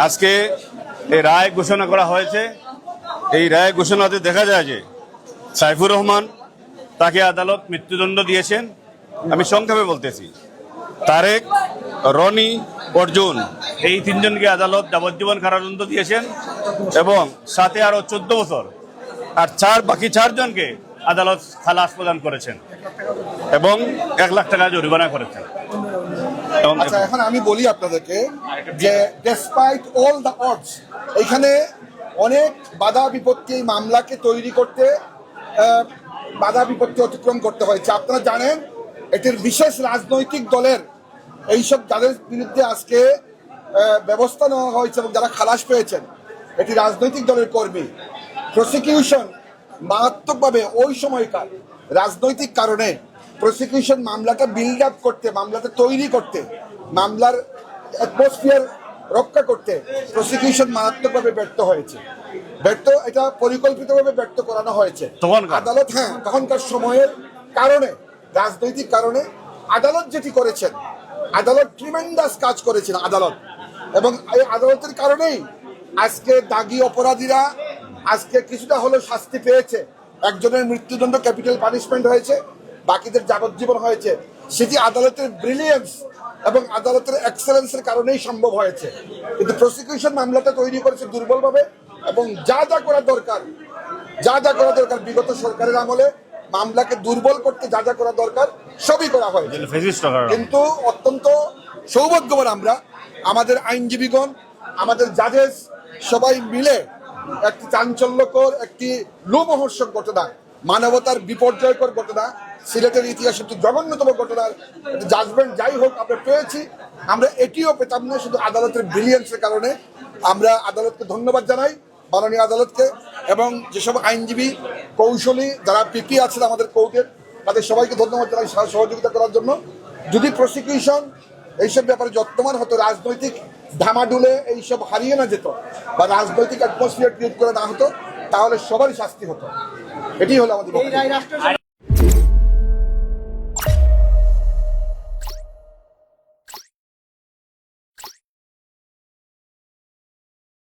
আজকে এই রায় ঘোষণা করা হয়েছে। এই রায় ঘোষণাতে দেখা যায় যে সাইফুর রহমান তাকে আদালত মৃত্যুদণ্ড দিয়েছেন। আমি সংক্ষেপে বলতেছি, তারেক, রনি, অর্জুন এই তিনজনকে আদালত যাবজ্জীবন কারাদণ্ড দিয়েছেন এবং সাথে আরো 14 বছর আর বাকি চারজনকে আদালত খালাস প্রদান করেছেন এবং 1 লাখ টাকা জরিমানা করেছেন। আচ্ছা, এখন আমি বলি আপনাদেরকে যে ডেসপাইট অল দ্য অডস, এখানে অনেক বাধা বিপত্তি এই মামলাকে তৈরি করতে বাধা বিপত্তি অতিক্রম করতে হয়েছে। আপনারা জানেন এটির বিশেষ রাজনৈতিক দলের এইসব যাদের বিরুদ্ধে আজকে ব্যবস্থা নেওয়া হয়েছে এবং যারা খালাস পেয়েছেন এটি রাজনৈতিক দলের কর্মী। প্রসিকিউশন মারাত্মকভাবে ওই সময়কার রাজনৈতিক কারণে প্রসিকিউশন মামলাটা বিল্ড আপ করতে, মামলাটা তৈরি করতে, মামলার অ্যাটমসফিয়ার রক্ষা করতে প্রসিকিউশন মারাত্মকভাবে ব্যর্থ হয়েছে। এটা পরিকল্পিতভাবে ব্যর্থ করানো হয়েছে আদালত। হ্যাঁ, তখনকার সময়ের কারণে, রাজনৈতিক কারণে আদালত যেটি করেছেন, আদালত ট্রিমেন্ডাস কাজ করেছেন আদালত, এবং এই আদালতের কারণেই আজকে দাগী অপরাধীরা আজকে কিছুটা হলেও শাস্তি পেয়েছে। একজনের মৃত্যুদণ্ড, ক্যাপিটাল পানিশমেন্ট হয়েছে, বাকিদের যাবজ্জীবন হয়েছে। সেটি আদালতের ব্রিলিয়েন্স এবং আদালতের এক্সেলেন্সের কারণেই সম্ভব হয়েছে। কিন্তু প্রসিকিউশন মামলাটা তৈরি করেছে দুর্বলভাবে এবং যা যা করা দরকার বিগত সরকারের আমলে মামলাকে দুর্বল করতে যা যা করা দরকার সবই করা হয়েছে। কিন্তু অত্যন্ত সৌভাগ্যবান আমরা, আমাদের আইনজীবীগণ, আমাদের জাজেস সবাই মিলে একটি চাঞ্চল্যকর, একটি লোমহর্ষক ঘটনা, মানবতার বিপর্যয়কর ঘটনা, সিলেটের ইতিহাসে একটি জঘন্যতম ঘটনার জাজমেন্ট যাই হোক আমরা পেয়েছি। আমরা এটিও পেতাম না শুধু আদালতের ব্রিলিয়েন্সের কারণে। আমরা আদালতকে ধন্যবাদ জানাই, মাননীয় আদালতকে, এবং যেসব আইনজীবী, কৌশলী যারা পিপি আছেন আমাদের কোর্টের, তাদের সবাইকে ধন্যবাদ জানাই সহযোগিতা করার জন্য। যদি প্রসিকিউশন এইসব ব্যাপারে যত্নবান হতো, রাজনৈতিক ধামাডুলে এইসব হারিয়ে না যেত বা রাজনৈতিক অ্যাটমসফিয়ার ক্রিয়েট করে না হতো, তাহলে সবারই শাস্তি হতো। এটি হলো আমাদের।